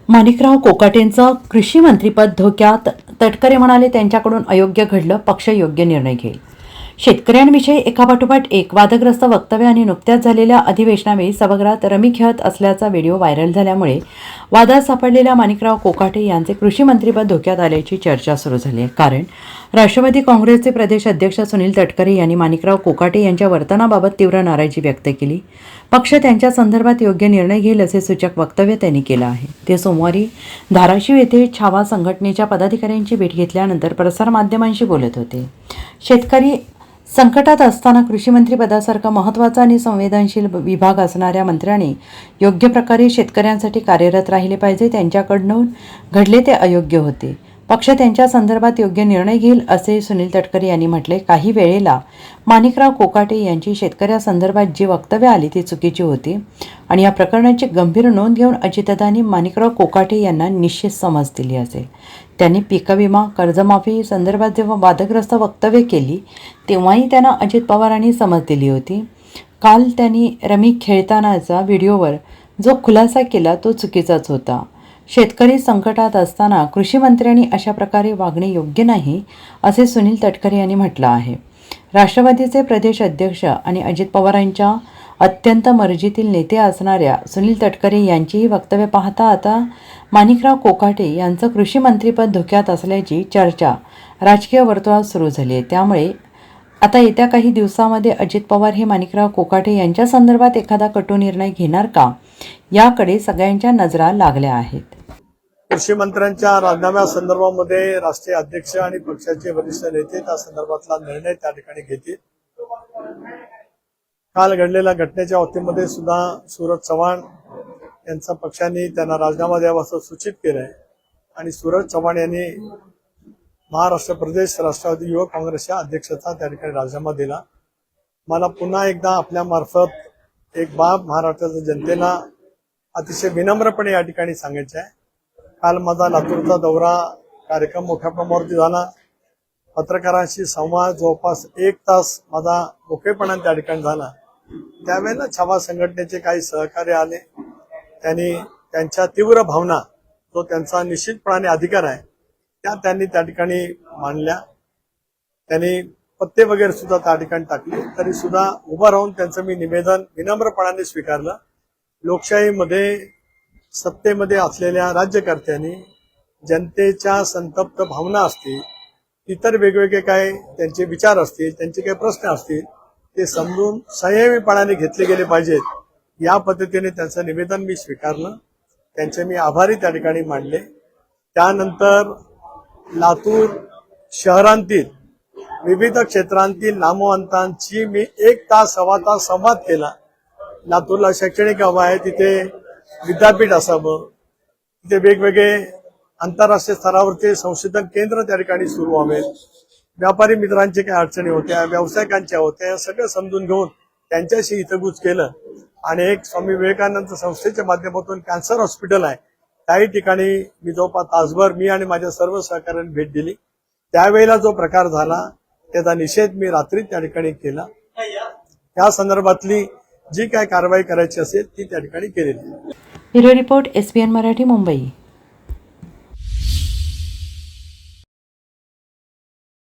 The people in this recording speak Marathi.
माणिकराव कोकाटेंचं कृषी मंत्रीपद धोक्यात. तटकरे म्हणाले, त्यांच्याकडून अयोग्य घडलं, पक्ष योग्य निर्णय घेईल. शेतकऱ्यांविषयी एकापाठोपाठ एक वादग्रस्त वक्तव्य आणि नुकत्याच झालेल्या अधिवेशनावेळी सभागृहात रमी खेळत असल्याचा व्हिडिओ व्हायरल झाल्यामुळे वादात सापडलेल्या माणिकराव कोकाटे यांचे कृषी मंत्रीपद धोक्यात आल्याची चर्चा सुरू झाली आहे. कारण राष्ट्रवादी काँग्रेसचे प्रदेश अध्यक्ष सुनील तटकरे यांनी माणिकराव कोकाटे यांच्या वर्तनाबाबत तीव्र नाराजी व्यक्त केली. पक्ष त्यांच्या संदर्भात योग्य निर्णय घेईल असे सूचक वक्तव्य त्यांनी केलं आहे. ते सोमवारी धाराशिव येथे छावा संघटनेच्या पदाधिकाऱ्यांची भेट घेतल्यानंतर प्रसारमाध्यमांशी बोलत होते. शेतकरी संकटात असताना कृषीमंत्री पदासारखा महत्त्वाचा आणि संवेदनशील विभाग असणाऱ्या मंत्र्यांनी योग्य प्रकारे शेतकऱ्यांसाठी कार्यरत राहिले पाहिजे. त्यांच्याकडून घडले ते अयोग्य होते. पक्ष त्यांच्या संदर्भात योग्य निर्णय घेईल असे सुनील तटकरे यांनी म्हटले. काही वेळेला माणिकराव कोकाटे यांची शेतकऱ्यासंदर्भात जी वक्तव्य आली ती चुकीची होती आणि या प्रकरणाची गंभीर नोंद घेऊन अजितदादांनी माणिकराव कोकाटे यांना निश्चित समज दिली असेल. त्यांनी पीक विमा कर्जमाफी संदर्भात जेव्हा वादग्रस्त वक्तव्य केली तेव्हाही त्यांना अजित पवारांनी समज दिली होती. काल त्यांनी रमी खेळतानाचा व्हिडिओवर जो खुलासा केला तो चुकीचाच होता. शेतकरी संकटात असताना कृषी मंत्र्यांनी अशा प्रकारे वागणे योग्य नाही असे सुनील तटकरे यांनी म्हटलं आहे. राष्ट्रवादीचे प्रदेश अध्यक्ष आणि अजित पवारांच्या अत्यंत मर्जीतील नेते असणाऱ्या सुनील तटकरे यांचीही वक्तव्य पाहता आता माणिकराव कोकाटे यांचं कृषी मंत्रीपद धोक्यात असल्याची चर्चा राजकीय वर्तुळात सुरू झाली आहे. त्यामुळे आता येत्या काही दिवसामध्ये अजित पवार हे माणिकराव कोकाटे यांच्या संदर्भात एखादा कटू निर्णय घेणार का, याकडे सगळ्यांच्या नजरा लागल्या आहेत. कृषी मंत्र्यांच्या राजीनाम्या संदर्भामध्ये राष्ट्रीय अध्यक्ष आणि पक्षाचे वरिष्ठ नेते त्या संदर्भातला निर्णय त्या ठिकाणी घेतील. काल घडलेल्या घटनेच्या बाबतीमध्ये सुद्धा सूरज चव्हाण यांचा पक्षाने त्यांना राजीनामा द्यावा असं सूचित केलंय आणि सूरज चव्हाण यांनी महाराष्ट्र प्रदेश राष्ट्रवादी युवक काँग्रेसच्या अध्यक्षाचा त्या ठिकाणी राजीनामा दिला. मला पुन्हा एकदा आपल्या मार्फत एक बाब महाराष्ट्राच्या जनतेला अतिशय विनम्रपणे या ठिकाणी सांगायचं आहे. काल माझा लातूरचा दौरा कार्यक्रम मोठ्या प्रमाणावरती झाला. पत्रकारांशी संवाद जवळपास 1 तास माझा मोकळेपणाने त्या ठिकाणी झाला. त्यावेळेला छावा संघटनेचे काही सहकार्य आले. त्यांनी त्यांच्या तीव्र भावना, जो त्यांचा निश्चितपणाने अधिकार आहे, त्यांनी त्या ठिकाणी मांडल्या. त्यांनी पत्ते वगैरे सुद्धा त्या ठिकाणी टाकले. तरी सुद्धा उभं राहून त्यांचं मी निवेदन विनम्रपणाने स्वीकारलं. लोकशाहीमध्ये सत्तेमध्ये असलेल्या राज्यकर्त्यांनी जनतेच्या संतप्त भावना असतील, इतर वेगवेगळे काय त्यांचे विचार असतील, त्यांचे काही प्रश्न असतील, ते समजून संयमीपणाने घेतले गेले पाहिजेत. या पद्धतीने त्यांचं निवेदन मी स्वीकारलं. त्यांचे मी आभारी त्या ठिकाणी मानले. त्यानंतर लातूर शहरांतील विविध क्षेत्रांतील नामवंतांची मी 1 तास सव्वा तास संवाद केला. लातूरला शैक्षणिक हवं आहे, तिथे विद्यापीठ असावं, तिथे वेगवेगळे आंतरराष्ट्रीय स्तरावरचे संशोधन केंद्र त्या ठिकाणी सुरू व्हावेत. व्यापारी मित्रांचे काही अडचणी होत्या, व्यावसायिकांच्या होत्या, या सगळं समजून घेऊन त्यांच्याशी हितगुज केलं आणि एक स्वामी विवेकानंद संस्थेच्या माध्यमातून कॅन्सर हॉस्पिटल आहे, काही ठिकाणी मी जवळपास तासभर मी आणि माझ्या सर्व सहकाऱ्यांनी भेट दिली. त्यावेळेला जो प्रकार झाला त्याचा निषेध मी रात्री त्या ठिकाणी केला. त्या संदर्भातली जी काय कारवाई करायची असेल ती त्या ठिकाणी केलेली. Bureau report, SBN Marathi, Mumbai.